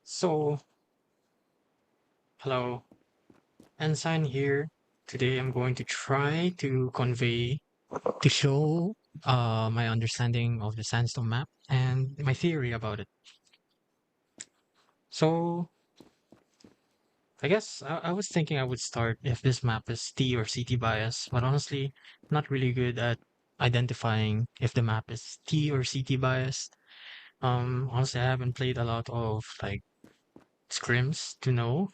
So, hello, Ensign here. Today I'm going to try to convey, to show my understanding of the Sandstone map and my theory about it. So, I guess I was thinking I would start if this map is T or CT bias, but honestly, not really good at identifying if the map is T or CT biased. Honestly, I haven't played a lot of like scrims to know,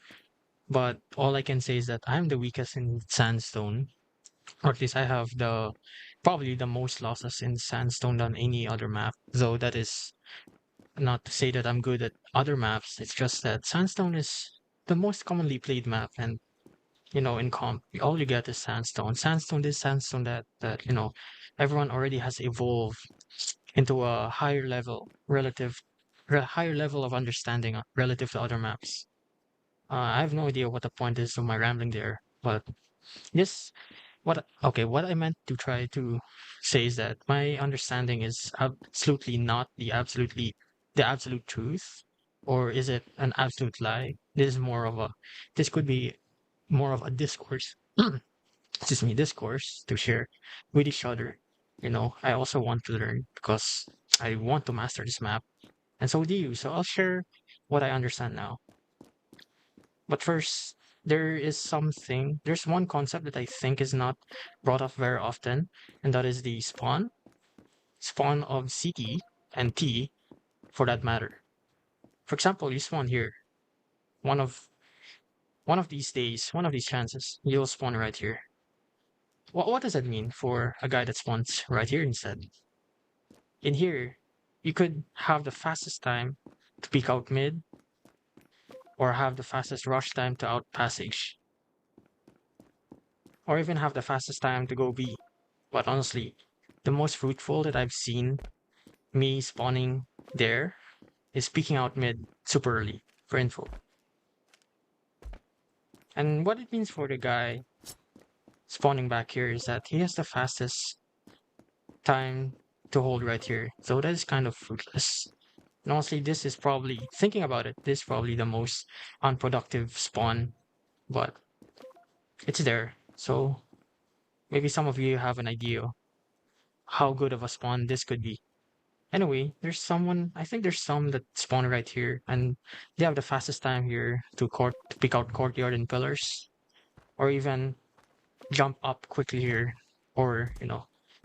but all I can say is that I'm the weakest in Sandstone. Or at least I have the probably the most losses in Sandstone than any other map. Though that is not to say that I'm good at other maps. It's just that Sandstone is the most commonly played map, and in comp, all you get is Sandstone. Sandstone this, Sandstone that. Everyone already has evolved into a higher level of understanding relative to other maps. I have no idea what the point is of my rambling there, but this what I meant to try to say is that my understanding is absolutely not the absolute truth, or is it an absolute lie? This could be more of a discourse, excuse me, discourse to share with each other. I also want to learn because I want to master this map, and so do you. So I'll share what I understand now. But first, there's one concept that I think is not brought up very often, and that is the spawn of CT and T for that matter. For example, you spawn here. One of one of these days, one of these chances, you'll spawn right here. What does that mean for a guy that spawns right here instead? In here, you could have the fastest time to peek out mid, or have the fastest rush time to out passage, or even have the fastest time to go B. But honestly, the most fruitful that I've seen me spawning there is peeking out mid super early for info. And what it means for the guy spawning back here is that he has the fastest time to hold right here. So that is kind of fruitless. And honestly, this is probably, thinking about it, this is probably the most unproductive spawn, but it's there. So maybe some of you have an idea how good of a spawn this could be. Anyway, I think there's some that spawn right here, and they have the fastest time here to pick out courtyard and pillars, or even jump up quickly here, or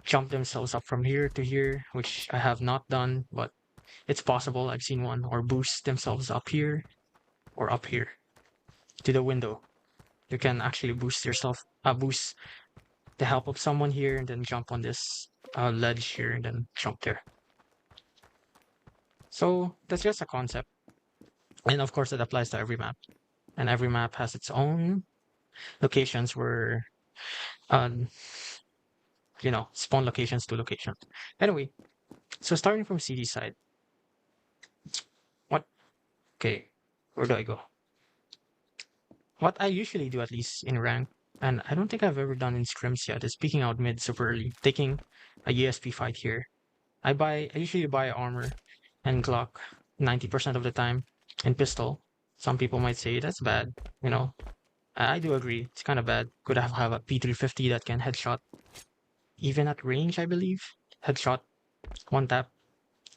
jump themselves up from here to here, which I have not done, but it's possible. I've seen one, or boost themselves up here or up here to the window. You can actually boost the help of someone here, and then jump on this ledge here, and then jump there. So that's just a concept. And of course, it applies to every map. And every map has its own locations where, um, spawn locations to locations. Anyway, so starting from CD side, what, okay, where do I go? What I usually do, at least in rank, and I don't think I've ever done in scrims yet, is peeking out mid super early, taking a ESP fight here. I usually buy armor and Glock 90% of the time, and pistol. Some people might say that's bad, you know, I do agree. It's kind of bad. Could have a P350 that can headshot even at range, I believe. Headshot, one tap.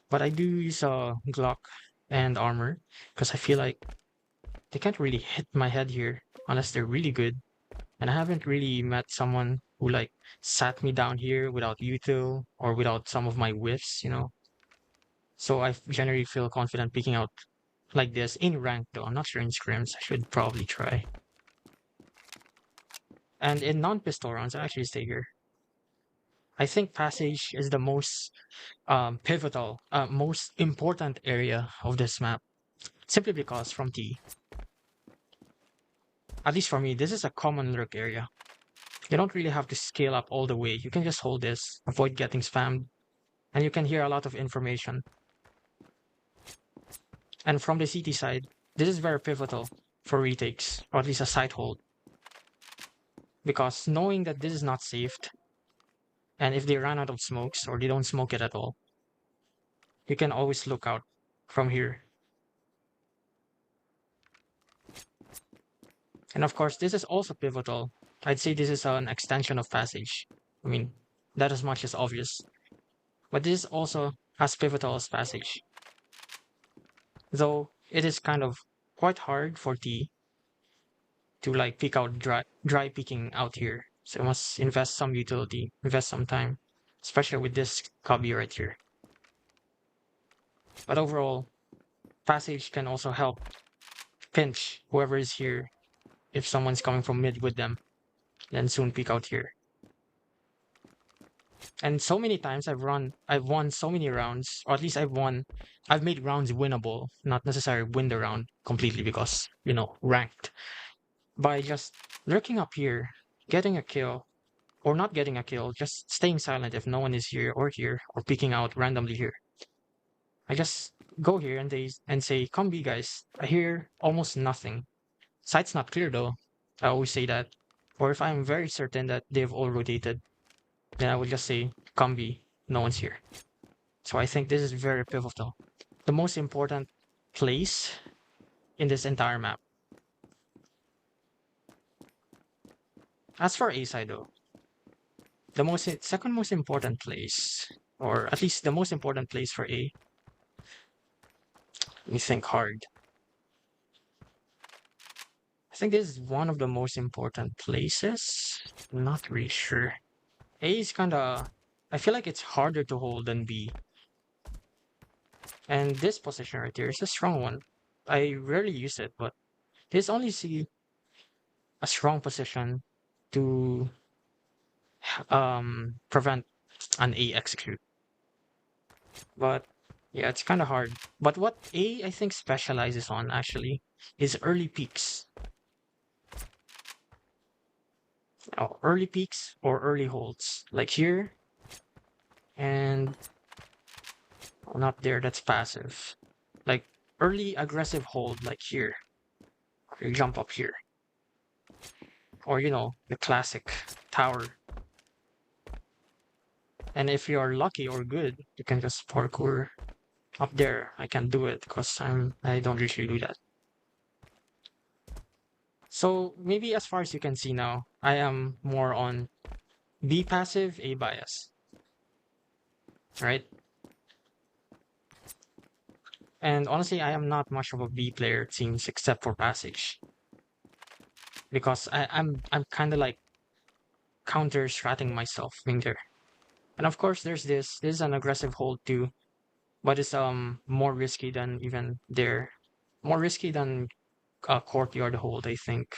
But I do use Glock and armor because I feel like they can't really hit my head here unless they're really good. And I haven't really met someone who like sat me down here without util or without some of my whiffs. So I generally feel confident picking out like this in rank though. I'm not sure in scrims. I should probably try. And in non-pistol rounds, I actually stay here. I think passage is the most pivotal, most important area of this map, simply because from T, at least for me, this is a common lurk area. You don't really have to scale up all the way. You can just hold this, avoid getting spammed, and you can hear a lot of information. And from the CT side, this is very pivotal for retakes, or at least a side hold, because knowing that this is not saved, and if they run out of smokes or they don't smoke it at all, you can always look out from here. And of course, this is also pivotal. I'd say this is an extension of passage. I mean, that as much is obvious. But this is also as pivotal as passage. Though it is kind of quite hard for T to like peek out dry peeking out here. So you must invest some utility, invest some time, especially with this cubby right here. But overall, passage can also help pinch whoever is here if someone's coming from mid with them, then soon peek out here. And so many times I've won so many rounds, or at least I've made rounds winnable, not necessarily win the round completely because, ranked, by just lurking up here, getting a kill, or not getting a kill, just staying silent if no one is here, or peeking out randomly here. I just go here and say, come B guys. I hear almost nothing. Sight's not clear though. I always say that. Or if I'm very certain that they've all rotated, then I would just say, come B, no one's here. So I think this is very pivotal. The most important place in this entire map. As for A side though, second most important place, or at least the most important place for A, let me think hard. I think this is one of the most important places. I'm not really sure. A is kinda, I feel like it's harder to hold than B. And this position right here is a strong one. I rarely use it, but this only see a strong position to prevent an A execute. But yeah, it's kind of hard. But what A I think specializes on actually is early peaks. Early peaks or early holds. Like here and not there, that's passive. Like early aggressive hold like here. You jump up here. Or the classic tower. And if you're lucky or good, you can just parkour up there. I can't do it because I don't usually do that. So maybe as far as you can see now, I am more on B passive, A bias. Right? And honestly, I am not much of a B player, it seems, except for passage. Because I'm kinda like counter stratting myself in there. And of course there's this. This is an aggressive hold too, but it's more risky than even there. More risky than a courtyard hold, I think.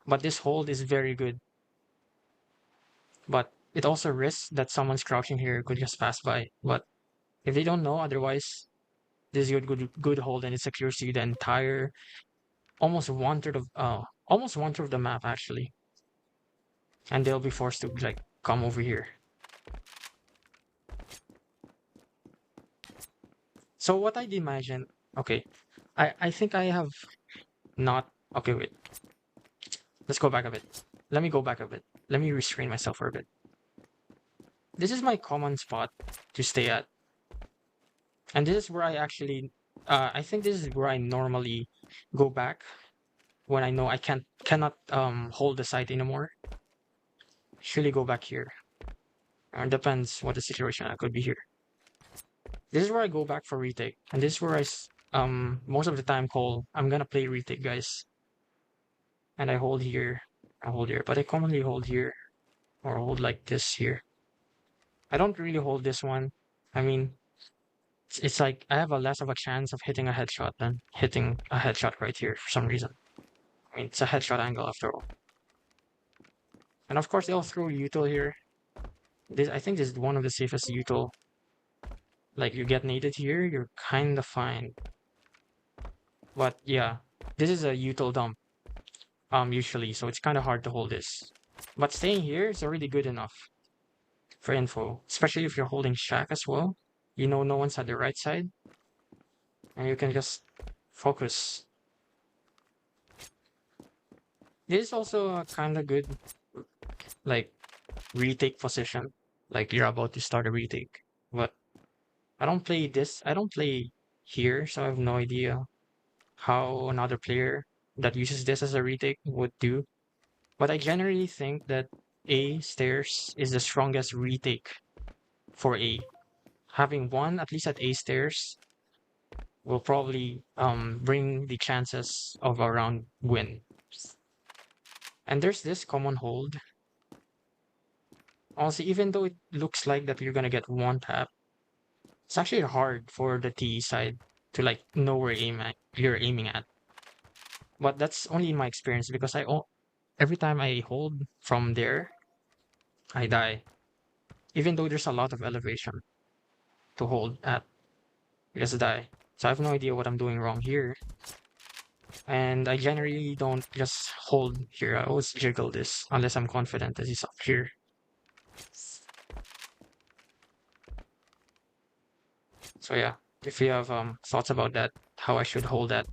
But this hold is very good. But it also risks that someone's crouching here could just pass by. But if they don't know otherwise, this is good hold and it secures you the entire almost one third of the map actually. And they'll be forced to like come over here. So what I'd imagine, okay, I think I have not, okay, wait, let's go back a bit. Let me go back a bit. Let me restrain myself for a bit. This is my common spot to stay at. And this is where I actually, I think this is where I normally go back when I know I cannot hold the site anymore. Usually go back here. Depends what the situation. I could be here. This is where I go back for retake, and this is where most of the time call I'm gonna play retake, guys. And I hold here, but I commonly hold here or hold like this here. I don't really hold this one. I mean, it's like I have a less of a chance of hitting a headshot than hitting a headshot right here for some reason. I mean, it's a headshot angle after all. And of course, they'll throw util here. I think this is one of the safest util. Like you get naded here, you're kind of fine. But yeah, this is a util dump. Usually, so it's kind of hard to hold this. But staying here is already good enough for info, especially if you're holding shack as well. You know no one's at the right side, and you can just focus. This is also a kind of good, like, retake position. Like you're about to start a retake. But I don't play this. I don't play here, so I have no idea how another player that uses this as a retake would do. But I generally think that A stairs is the strongest retake for A. Having one at least at A stairs will probably bring the chances of a round win. And there's this common hold. Also, even though it looks like that you're gonna get one tap, it's actually hard for the T side to like know where you're aiming at. But that's only in my experience because every time I hold from there, I die. Even though there's a lot of elevation to hold at, I just die. So I have no idea what I'm doing wrong here. And I generally don't just hold here. I always jiggle this unless I'm confident that he's up here. So yeah, if you have thoughts about that, how I should hold that,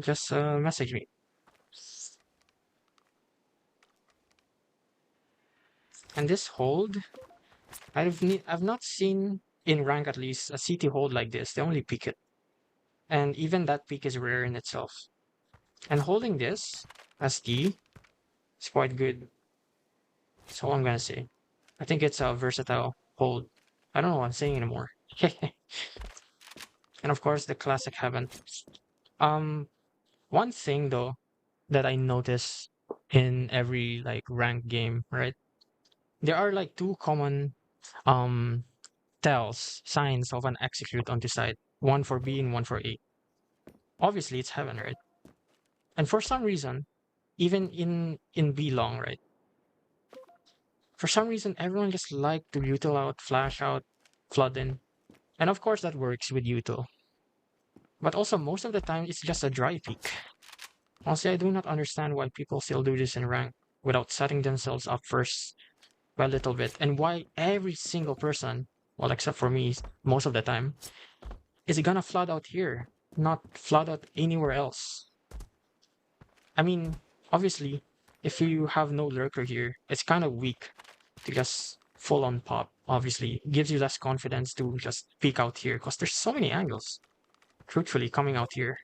just message me. And this hold, I've not seen in rank at least a CT hold like this. They only peek it, and even that peek is rare in itself. And holding this as D is quite good. That's all I'm gonna say. I think it's a versatile hold. I don't know what I'm saying anymore. And of course, the classic heaven. Um, One thing though that I notice in every like ranked game, right? There are like two common um tells, signs of an execute on the side. One for B and one for A. Obviously, it's heaven, right? And for some reason, even in B long, right? For some reason, everyone just like to util out, flash out, flood in, and of course that works with util. But also, most of the time, it's just a dry peak. Honestly, I do not understand why people still do this in rank without setting themselves up first by a little bit, and why every single person, well, except for me, most of the time, is gonna flood out here, not flood out anywhere else. I mean, obviously, if you have no lurker here, it's kind of weak to just full on pop. Obviously, it gives you less confidence to just peek out here because there's so many angles, truthfully, coming out here.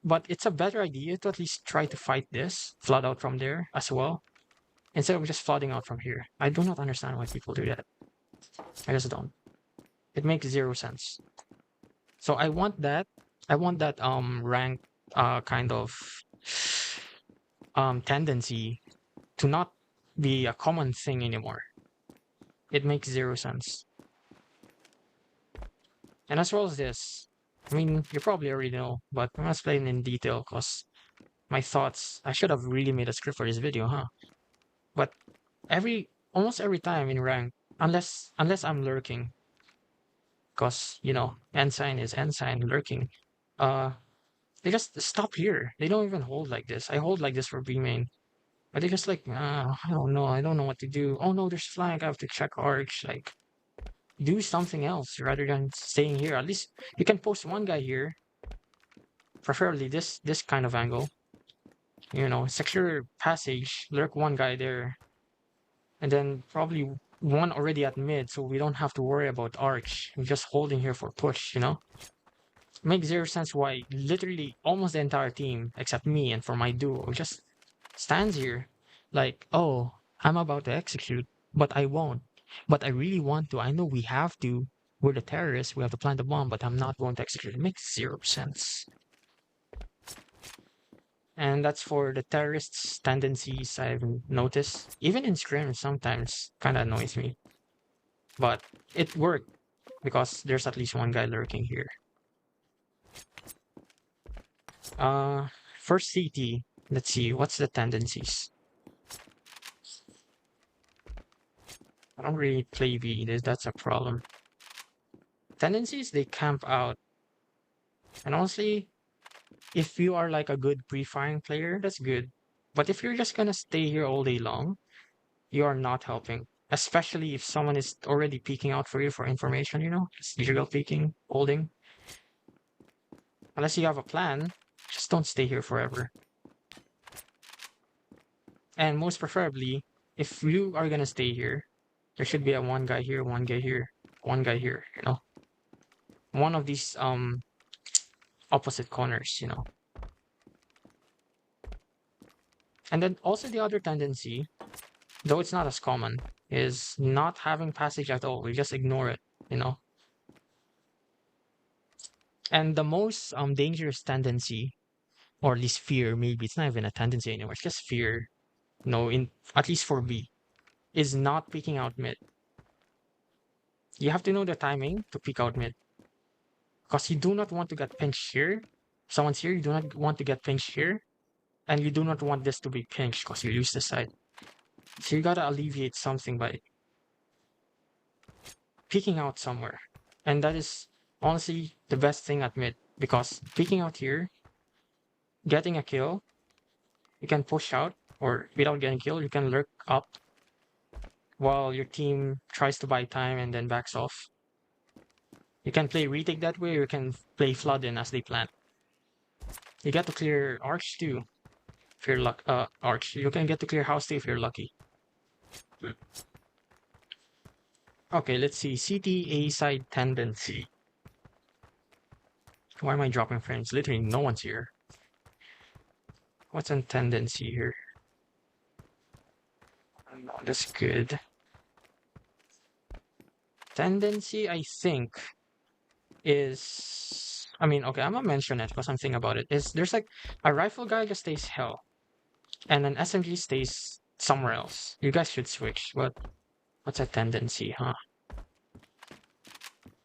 But it's a better idea to at least try to fight this, flood out from there as well, instead of just flooding out from here. I do not understand why people do that. I just don't. It makes zero sense. So I want that. I want that rank kind of tendency to not be a common thing anymore. It makes zero sense. And as well as this, I mean, you probably already know, but I'm gonna explain in detail because my thoughts. I should have really made a script for this video, huh? But almost every time in rank, unless I'm lurking, because ensign is ensign lurking. Uh, they just stop here. They don't even hold like this. I hold like this for B main, but they just like, I don't know. I don't know what to do. Oh no, there's flank. I have to check arch. Like, do something else rather than staying here. At least you can post one guy here, preferably this kind of angle. Secure passage, lurk one guy there, and then probably one already at mid, so we don't have to worry about arch. We're just holding here for push. Makes zero sense why literally almost the entire team, except me and for my duo, just stands here like, oh, I'm about to execute, but I won't. But I really want to. I know we have to. We're the terrorists. We have to plant the bomb, but I'm not going to execute. It makes zero sense. And that's for the terrorists' tendencies I've noticed. Even in scrims, sometimes kind of annoys me. But it worked because there's at least one guy lurking here. For CT, let's see, what's the tendencies? I don't really play V, that's a problem. Tendencies, they camp out. And honestly, if you are like a good pre-firing player, that's good. But if you're just gonna stay here all day long, you are not helping. Especially if someone is already peeking out for you for information, just digital peeking, holding. Unless you have a plan, just don't stay here forever. And most preferably, if you are gonna stay here, there should be a one guy here, one guy here, one guy here, one of these opposite corners, And then also the other tendency, though it's not as common, is not having passage at all. We just ignore it, you know. And the most dangerous tendency, or at least fear, maybe it's not even a tendency anymore. It's just fear. No, in at least for B, is not peeking out mid. You have to know the timing to peek out mid, because you do not want to get pinched here. Someone's here. You do not want to get pinched here, and you do not want this to be pinched because you lose the side. So you gotta alleviate something by peeking out somewhere. And that is honestly the best thing at mid, because peeking out here, getting a kill, you can push out, or without getting killed, you can lurk up while your team tries to buy time and then backs off. You can play retake that way, or you can play flood in as they plant. You get to clear arch too, if you're arch. You can get to clear house too if you're lucky. Okay, let's see. CTA side tendency. Why am I dropping frames? Literally no one's here. What's a tendency here? No, that's good. Tendency, I think, is... I mean, okay, I'm gonna mention it because I'm thinking about it. Is there's like a rifle guy just stays hell, and an SMG stays somewhere else. You guys should switch. What's a tendency, huh?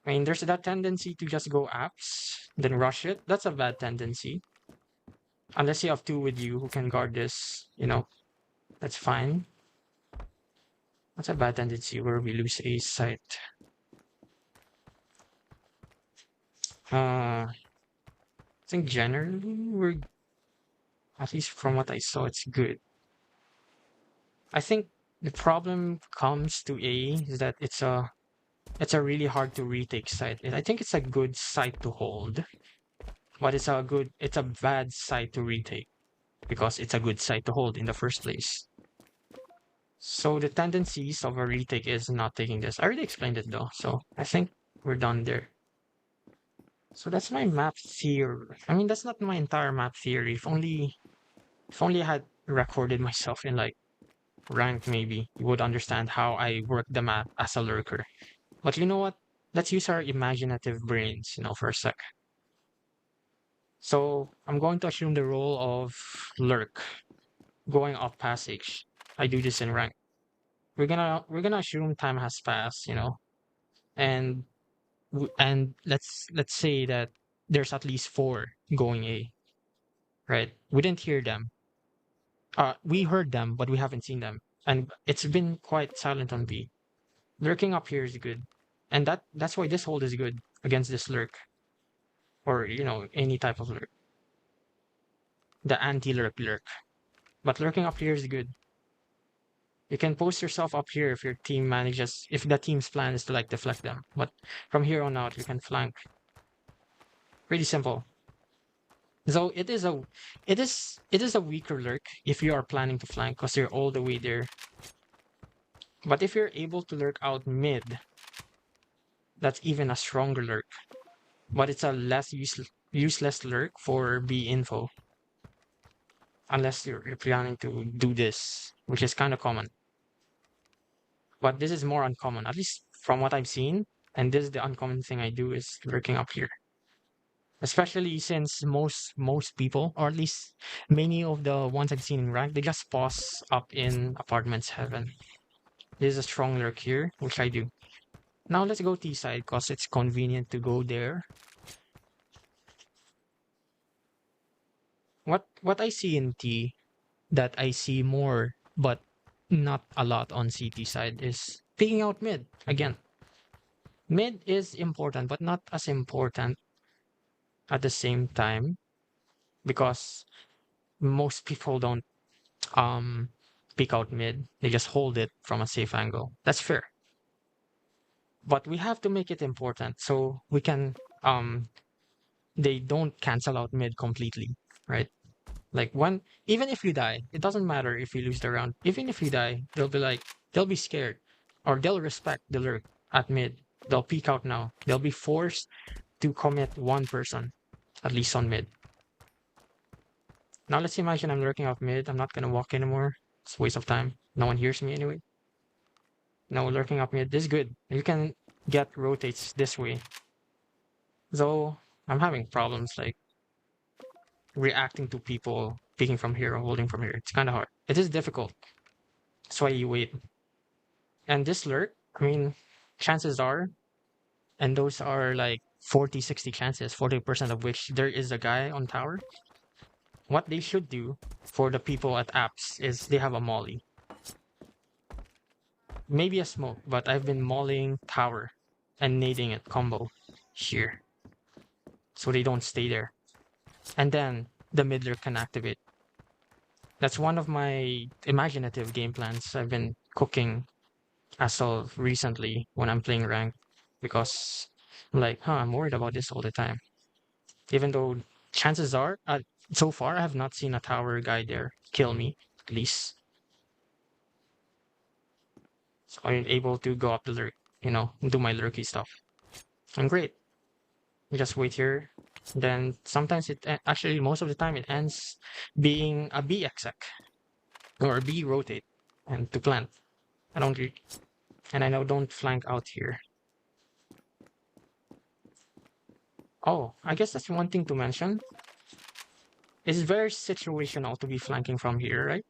I mean, there's that tendency to just go apps, then rush it. That's a bad tendency. Unless you have two with you who can guard this, that's fine. That's a bad tendency where we lose a site. I think generally at least from what I saw, it's good. I think the problem comes to A is that it's a really hard to retake site. I think it's a good site to hold, but it's a bad site to retake because it's a good site to hold in the first place. So the tendencies of a retake is not taking this. I already explained it though, so I think we're done there. So that's my map theory. I mean, that's not my entire map theory. If only I had recorded myself in like rank, maybe you would understand how I work the map as a lurker. But you know what? Let's use our imaginative brains, for a sec. So I'm going to assume the role of lurk, going off passage. I do this in rank. We're gonna assume time has passed, and and let's say that there's at least four going A, right? We didn't hear them. We heard them, but we haven't seen them, and it's been quite silent on B. Lurking up here is good, and that's why this hold is good against this lurk, or any type of lurk, the anti-lurk. But lurking up here is good. You can post yourself up here if your team manages, if the team's plan is to like deflect them. But from here on out, you can flank. Pretty simple. So it is a weaker lurk if you are planning to flank because you're all the way there. But if you're able to lurk out mid, that's even a stronger lurk. But it's a less useless lurk for B info. Unless you're planning to do this, which is kind of common. But this is more uncommon, at least from what I've seen. And this is the uncommon thing I do is lurking up here. Especially since most people, or at least many of the ones I've seen in rank, they just pause up in apartments heaven. There's a strong lurk here, which I do. Now let's go T side because it's convenient to go there. What I see in T that I see more but not a lot on CT side is picking out mid again. Mid is important but not as important at the same time because most people don't pick out mid. They just hold it from a safe angle. That's fair. But we have to make it important so we can they don't cancel out mid completely, right? Like even if you die, it doesn't matter if you lose the round. Even if you die, they'll be scared, or they'll respect the lurk at mid. They'll peek out now. They'll be forced to commit one person, at least on mid. Now let's imagine I'm lurking off mid. I'm not gonna walk anymore. It's a waste of time. No one hears me anyway. No, lurking up mid. This is good. You can get rotates this way. Though I'm having problems like reacting to people picking from here or holding from here. It's kind of hard. It is difficult. That's why you wait. And this lurk, I mean, chances are, and those are like 40, 60 chances, 40% of which there is a guy on tower. What they should do for the people at apps is they have a molly. Maybe a smoke, but I've been mollying tower and nading it combo here. So they don't stay there. And then the midler can activate. That's one of my imaginative game plans I've been cooking as of recently when I'm playing rank, because I'm like, I'm worried about this all the time. Even though chances are, so far I have not seen a tower guy there kill me, at least. So I'm able to go up the lurk, do my lurky stuff. I'm great. Just wait here. Then sometimes actually most of the time it ends being a B exec or a B rotate and to plant. I don't re- and I know don't flank out here. Oh, I guess that's one thing to mention. It's very situational to be flanking from here, right?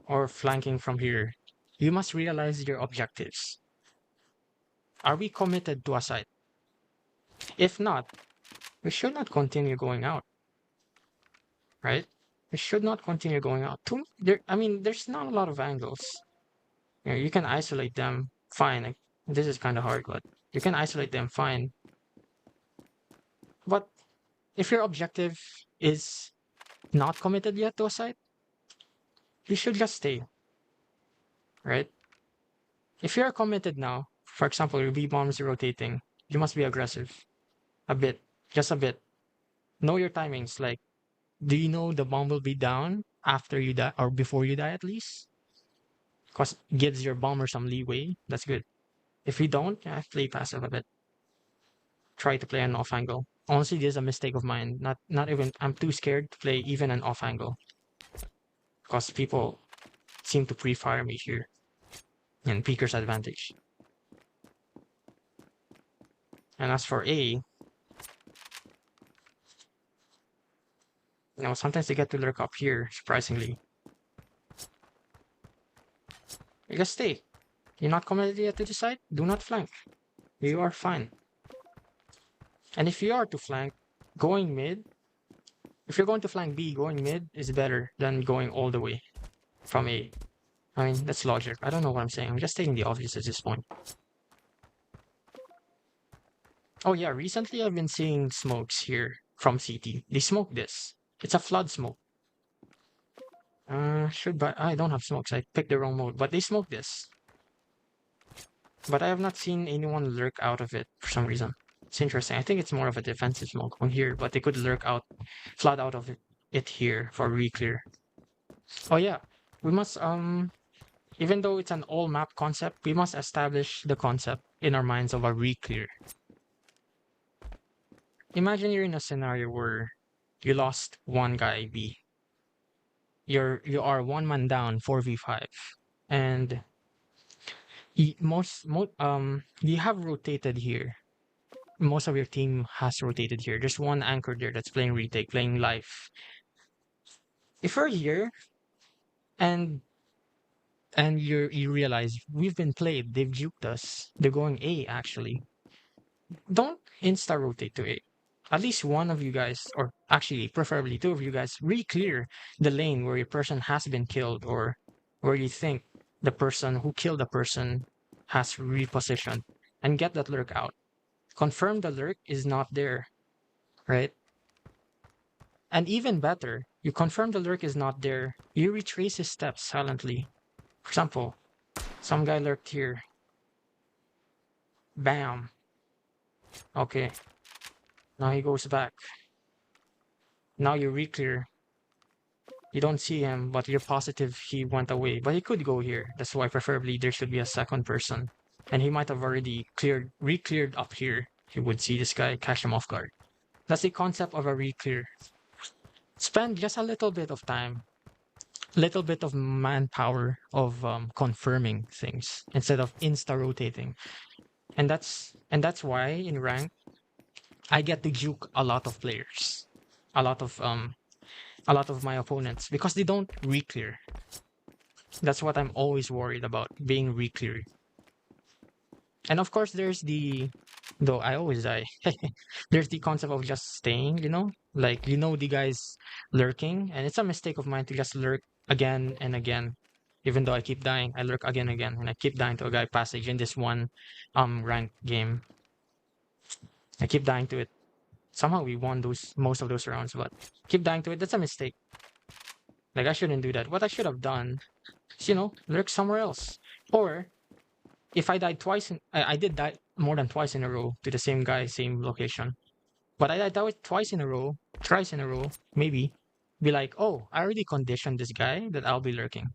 Or flanking from here. You must realize your objectives. Are we committed to a site? If not, we should not continue going out, right? We should not continue going out. There's not a lot of angles. You can isolate them, fine. This is kind of hard, but you can isolate them, fine. But if your objective is not committed yet to a site, you should just stay, right? If you're committed now, for example, your B bomb is rotating, you must be aggressive. A bit, just a bit. Know your timings. Like, do you know the bomb will be down after you die or before you die at least? Because gives your bomber some leeway. That's good. If you don't, play passive a bit. Try to play an off angle. Honestly, this is a mistake of mine. Not even I'm too scared to play even an off angle. Because people seem to pre-fire me here. And Peeker's advantage. And as for A, sometimes they get to lurk up here, surprisingly. You just stay. You're not committed yet to the side? Do not flank. You are fine. And if you are to flank, going mid, if you're going to flank B, going mid is better than going all the way from A. I mean, that's logic. I don't know what I'm saying. I'm just stating the obvious at this point. Oh yeah, recently I've been seeing smokes here from CT. They smoke this. It's a flood smoke. I don't have smokes. I picked the wrong mode, but they smoke this. But I have not seen anyone lurk out of it for some reason. It's interesting. I think it's more of a defensive smoke on here, but they could lurk out, flood out of it here for re-clear. Oh yeah, we must even though it's an all map concept, we must establish the concept in our minds of a re-clear. Imagine you're in a scenario where you lost one guy B. You are one man down 4v5, and you have rotated here. Most of your team has rotated here. There's one anchor there that's playing retake, playing life. If we're here and you realize we've been played, they've juked us. They're going A actually. Don't insta rotate to A. At least one of you guys, or actually preferably two of you guys, re-clear the lane where your person has been killed or where you think the person who killed the person has repositioned, and get that lurk out. Confirm the lurk is not there, right? And even better, you confirm the lurk is not there, you retrace his steps silently. For example, some guy lurked here. Bam. Okay. Now he goes back. Now you re-clear. You don't see him, but you're positive he went away. But he could go here. That's why preferably there should be a second person. And he might have already re-cleared up here. he would see this guy, catch him off guard. That's the concept of a re-clear. Spend just a little bit of time, little bit of manpower of confirming things instead of insta rotating. And that's why in rank I get to juke a lot of players, a lot of um a lot of my opponents because they don't re-clear. That's what I'm always worried about, being re-clear. And of course, though I always die, there's the concept of just staying, like, the guy's lurking, and it's a mistake of mine to just lurk again and again. Even though I keep dying, I lurk again and again, and I keep dying to a guy passage in this one ranked game. I keep dying to it. Somehow we won most of those rounds, but keep dying to it. That's a mistake. Like, I shouldn't do that. What I should have done is, lurk somewhere else. Or if I died twice, I did die more than twice in a row to the same guy, same location. But I died twice in a row, thrice in a row, maybe. Be like, oh, I already conditioned this guy that I'll be lurking.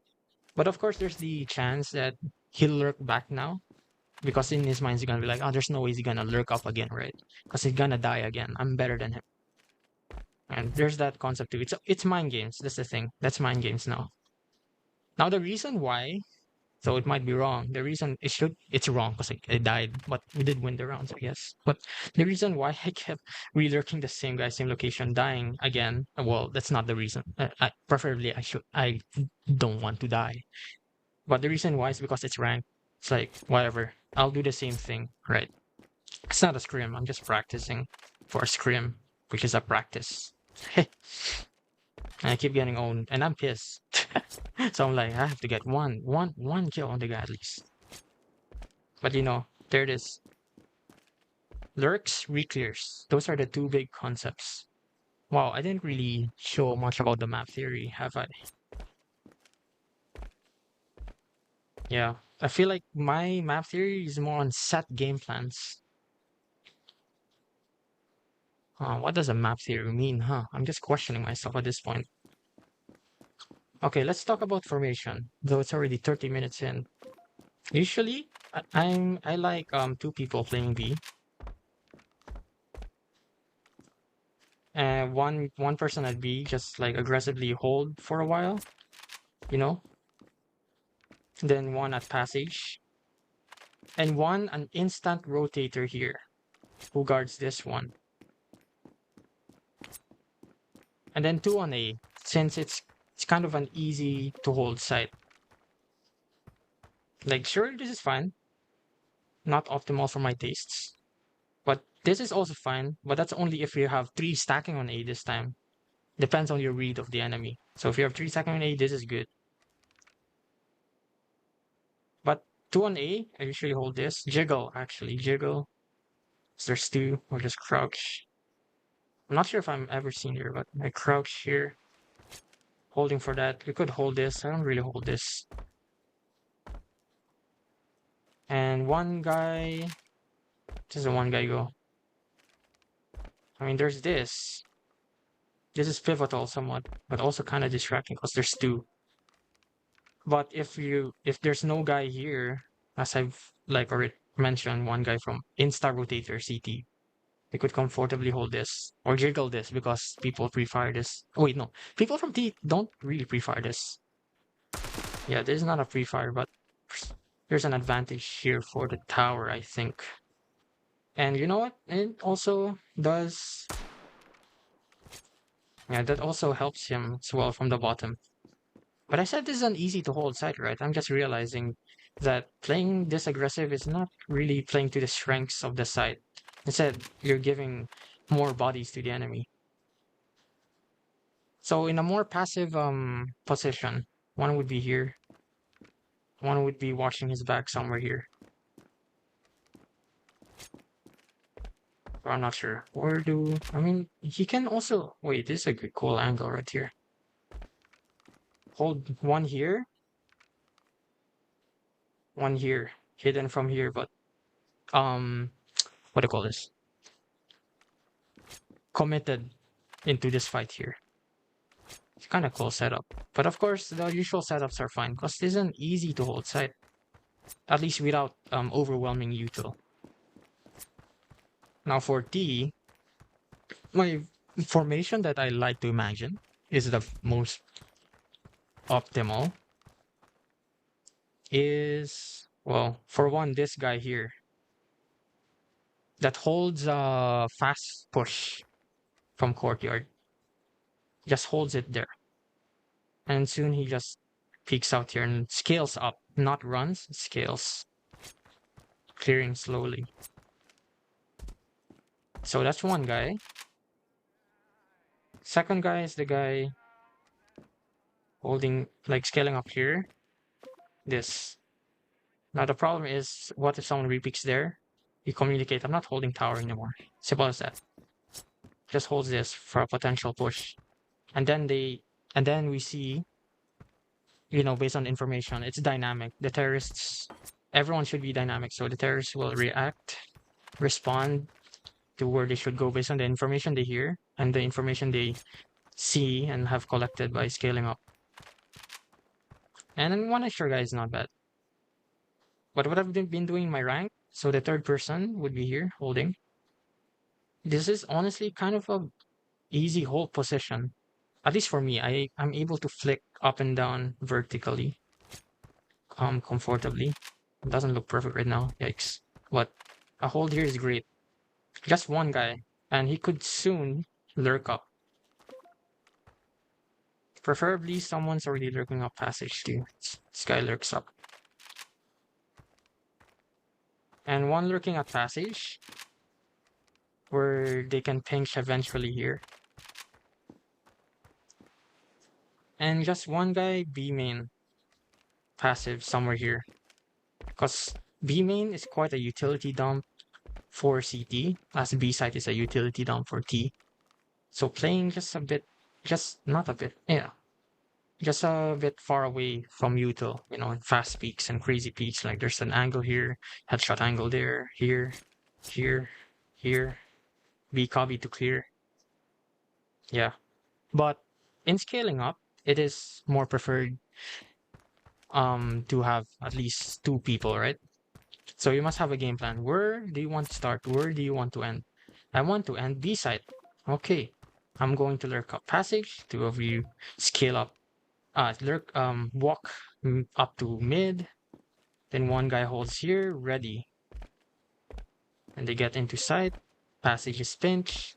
But of course, there's the chance that he'll lurk back now. Because in his mind, he's gonna be like, oh, there's no way he's gonna lurk up again, right? Because he's gonna die again. I'm better than him. And there's that concept too. It's mind games. That's the thing. That's mind games now. Now the reason why, so it might be wrong. The reason it's wrong because I died, but we did win the rounds, I guess. But the reason why I kept relurking the same guy, same location, dying again, well, that's not the reason. Preferably I don't want to die. But the reason why is because it's ranked. It's like, whatever. I'll do the same thing, right? It's not a scrim. I'm just practicing for a scrim, which is a practice. And I keep getting owned, and I'm pissed. So I'm like, I have to get one kill on the guy at least. But there it is. Lurks, re-clears. Those are the two big concepts. Wow, I didn't really show much about the map theory, have I? Yeah, I feel like my map theory is more on set game plans. What does a map theory mean, huh? I'm just questioning myself at this point. Okay, let's talk about formation, though it's already 30 minutes in. Usually, I like two people playing B. And one person at B just like aggressively hold for a while, you know? Then one at passage. And one an instant rotator here who guards this one. And then two on A, since it's kind of an easy to hold site. Like, sure, this is fine. Not optimal for my tastes. But this is also fine, but that's only if you have 3 stacking on A this time. Depends on your read of the enemy. So if you have 3 stacking on A, this is good. But 2 on A, I usually hold this. Jiggle, actually. Jiggle. So there's 2, or just crouch. I'm not sure if I'm ever seen here, but I crouch here. Holding for that. We could hold this. I don't really hold this. And one guy... Just a one guy go. I mean, there's this. This is pivotal somewhat, but also kind of distracting because there's 2. But if there's no guy here, as I've like already mentioned, one guy from Insta Rotator CT, they could comfortably hold this or jiggle this because people pre-fire this. Oh wait, no, people from T don't really pre-fire this. Yeah, this is not a pre-fire, but there's an advantage here for the tower, I think. And you know what? It also does. Yeah, that also helps him as well from the bottom. But I said this is an easy to hold site, right? I'm just realizing that playing this aggressive is not really playing to the strengths of the site. Instead, you're giving more bodies to the enemy. So in a more passive position, one would be here. One would be watching his back somewhere here. Or I'm not sure. I mean, he can also, wait, this is a good cool angle right here. Hold one here. One here. Hidden from here, but what do you call this? Committed into this fight here. It's kind of cool setup. But of course, the usual setups are fine because this is an easy to hold site. At least without overwhelming util. Now for T, my formation that I like to imagine is the most optimal is, well, for one, this guy here that holds a fast push from courtyard, just holds it there. And soon he just peeks out here and scales up, not runs, scales, clearing slowly. So that's one guy. Second guy is the guy holding, like scaling up here. This. Now the problem is, what if someone repeats there? You communicate, I'm not holding tower anymore. Simple as that. Just holds this for a potential push. And then we see, based on information, it's dynamic. The terrorists, everyone should be dynamic. So the terrorists will react, respond to where they should go based on the information they hear and the information they see and have collected by scaling up. And then one extra guy is not bad. But what I've been doing in my rank, so the third person would be here holding. This is honestly kind of a easy hold position. At least for me, I'm able to flick up and down vertically, comfortably. It doesn't look perfect right now. Yikes. But a hold here is great. Just one guy, and he could soon lurk up. Preferably someone's already lurking up passage too. This guy lurks up. And one lurking at passage, where they can pinch eventually here. And just one guy B main passive somewhere here. Because B main is quite a utility dump for CT, as B site is a utility dump for T. So playing just a bit, just not a bit, yeah, just a bit far away from util, fast peaks and crazy peaks. Like there's an angle here, headshot angle there, here, here, here. B copy to clear. Yeah. But in scaling up, it is more preferred to have at least two people, right? So you must have a game plan. Where do you want to start? Where do you want to end? I want to end B side. Okay. I'm going to lurk up passage. Two of you scale up. Walk up to mid. Then one guy holds here, ready. And they get into side. Passage is pinch.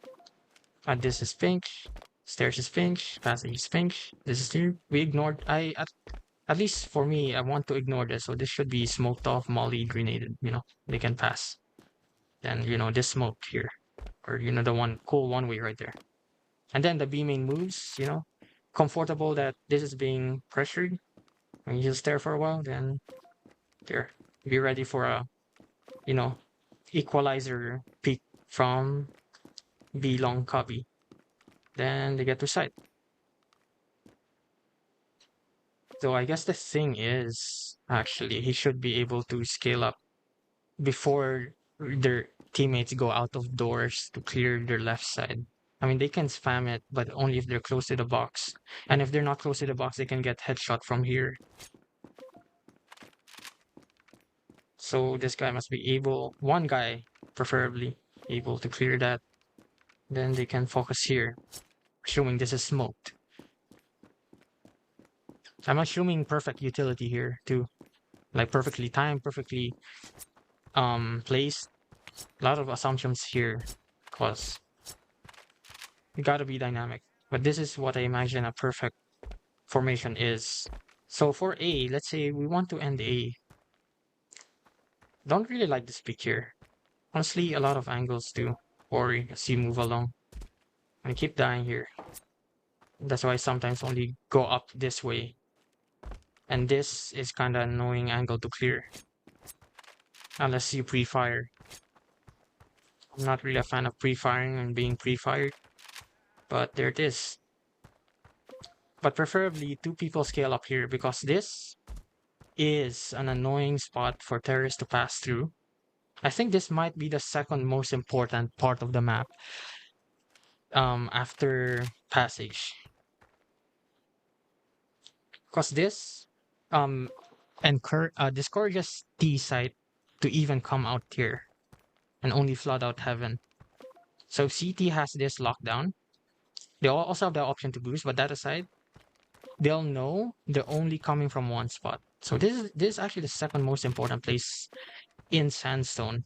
This is pinch. Stairs is pinch. Passage is pinch. This is here. We ignored. At least for me, I want to ignore this. So this should be smoked off, molly, grenaded. They can pass. Then this smoke here, or the one cool one way right there. And then the B main moves. Comfortable that this is being pressured. When you stare for a while, then there. Be ready for a equalizer peak from B long copy. Then they get to side. So I guess the thing is, actually, he should be able to scale up before their teammates go out of doors to clear their left side. I mean, they can spam it, but only if they're close to the box. And if they're not close to the box, they can get headshot from here. So this guy must be able, one guy preferably, able to clear that. Then they can focus here, assuming this is smoked. I'm assuming perfect utility here too. Like perfectly timed, perfectly placed. A lot of assumptions here, because you gotta be dynamic. But this is what I imagine a perfect formation is. So for A, let's say we want to end A. Don't really like this pick here. Honestly, a lot of angles too. Or as you move along. And I keep dying here. That's why I sometimes only go up this way. And this is kind of annoying angle to clear. Unless you pre-fire. I'm not really a fan of pre-firing and being pre-fired. But there it is. But preferably two people scale up here, because this is an annoying spot for terrorists to pass through. I think this might be the second most important part of the map after passage. Because this discourages T site to even come out here and only flood out heaven. So CT has this lockdown. They also have the option to boost, but that aside, they'll know they're only coming from one spot. So this is actually the second most important place in Sandstone.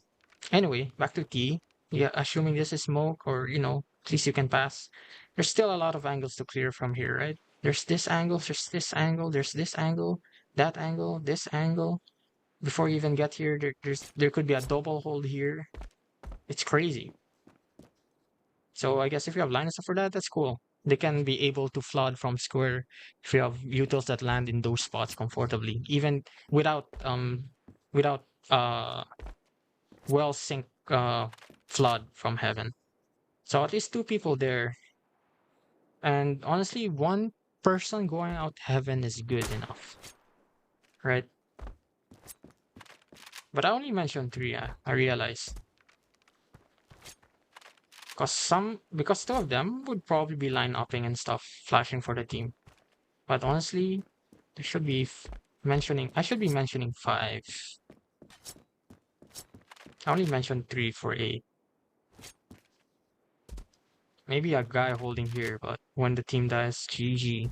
Anyway, back to T. Yeah, assuming this is smoke or at least you can pass. There's still a lot of angles to clear from here, right? There's this angle, there's this angle, there's this angle, that angle, this angle. Before you even get here, there could be a double hold here. It's crazy. So I guess if you have line of sight for that, that's cool. They can be able to flood from square if you have utils that land in those spots comfortably, even without well sync flood from heaven. So at least two people there. And honestly, one person going out heaven is good enough. Right? But I only mentioned three, I realized. Because two of them would probably be line upping and stuff, flashing for the team. But honestly, there should be I should be mentioning five. I only mentioned three for eight. Maybe a guy holding here, but when the team dies, GG.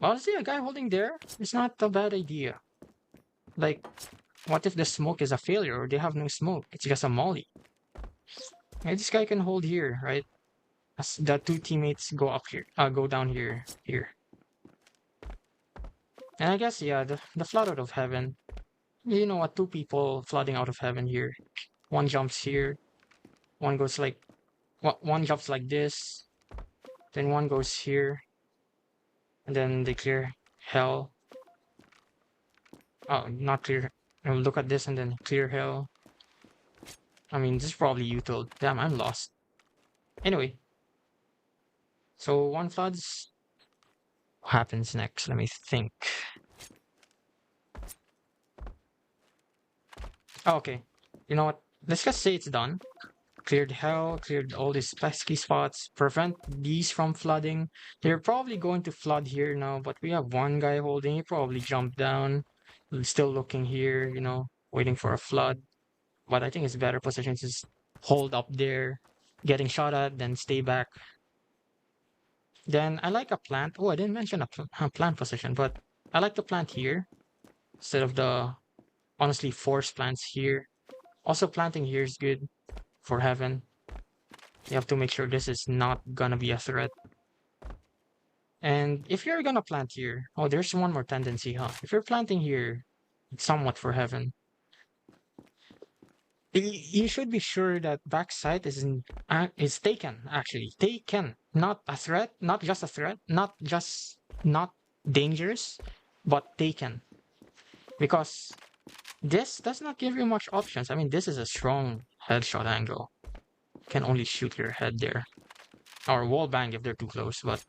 Honestly, a guy holding there is not a bad idea. Like, what if the smoke is a failure or they have no smoke? It's just a molly. Maybe this guy can hold here, right? As the two teammates go up here, go down here. And I guess, yeah, the flood out of heaven. You know what? Two people flooding out of heaven here. One jumps here. One goes like, one jumps like this. Then one goes here. And then they clear hell. Oh, not clear. Look at this and then clear hell. I mean, this is probably util. Damn, I'm lost. Anyway, so one floods. What happens next? Let me think. Oh, okay. You know what? Let's just say it's done. Cleared hell, cleared all these pesky spots, prevent these from flooding. They're probably going to flood here now, but we have one guy holding. He probably jumped down. Still looking here, waiting for a flood. But I think his better position is just hold up there, getting shot at, then stay back. Then I like a plant. Oh, I didn't mention a plant position, but I like to plant here instead of the honestly force plants here. Also, planting here is good for heaven. You have to make sure this is not gonna be a threat. And if you're gonna plant here, oh, there's one more tendency, huh? If you're planting here, somewhat for heaven, you should be sure that backside is taken. Actually, taken, not a threat, not just a threat, not dangerous, but taken. Because this does not give you much options. I mean, this is a strong headshot angle. You can only shoot your head there, or wall bang if they're too close. But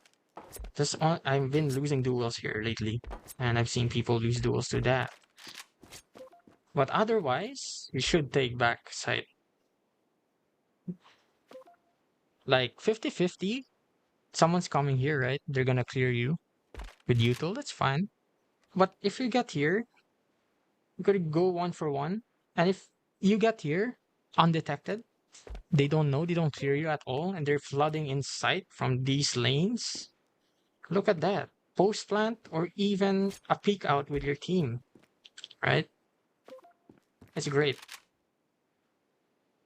I've been losing duels here lately, and I've seen people lose duels to that. But otherwise, you should take back sight. Like 50-50, someone's coming here, right? They're gonna clear you with util, that's fine. But if you get here, you could go one for one. And if you get here undetected, they don't know, they don't clear you at all, and they're flooding in sight from these lanes. Look at that. Post plant or even a peek out with your team, right? It's great.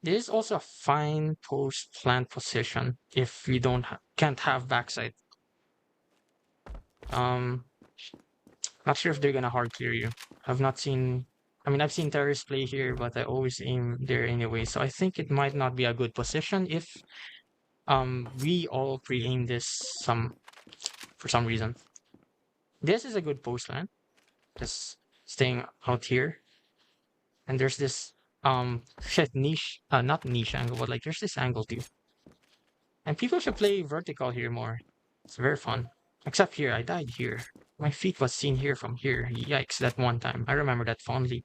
This is also a fine post plant position if you can't have backside. Um, not sure if they're gonna hard clear you. I've not seen. I mean, I've seen terrorists play here, but I always aim there anyway. So I think it might not be a good position if we all pre-aim this for some reason. This is a good post land. Just staying out here. And there's this shit niche, not niche angle, but like there's this angle too. And people should play vertical here more. It's very fun. Except here, I died here. My feet was seen here from here. Yikes, that one time. I remember that fondly.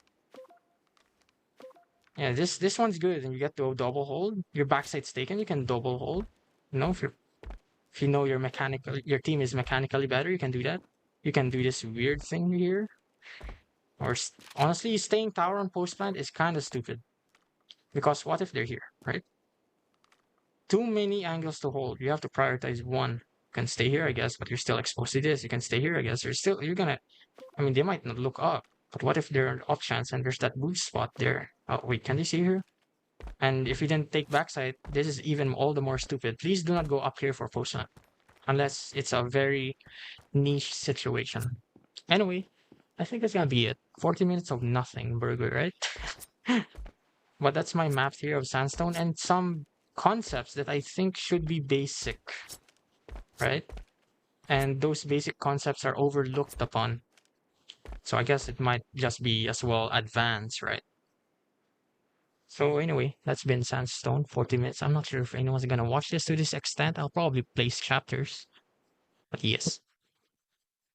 Yeah, this one's good, and you get to double hold. Your backside's taken, you can double hold. If you know your team is mechanically better, you can do that. You can do this weird thing here. Or honestly, staying tower on post plant is kind of stupid. Because what if they're here, right? too many angles to hold. You have to prioritize one. You can stay here, I guess, but you're still exposed to this. You can stay here, I guess. You're gonna, I mean, they might not look up, but what if they're off chance and there's that blue spot there? Oh, wait, can they see here? And if you didn't take backside, this is even all the more stupid. Please do not go up here for post hunt unless it's a very niche situation. Anyway, I think that's gonna be it. 40 minutes of nothing, burger, right? But that's my map theory of Sandstone and some concepts that I think should be basic, right? And those basic concepts are overlooked upon. So I guess it might just be as well advanced, right? So anyway, that's been Sandstone, 40 minutes. I'm not sure if anyone's gonna watch this to this extent. I'll probably place chapters. But yes.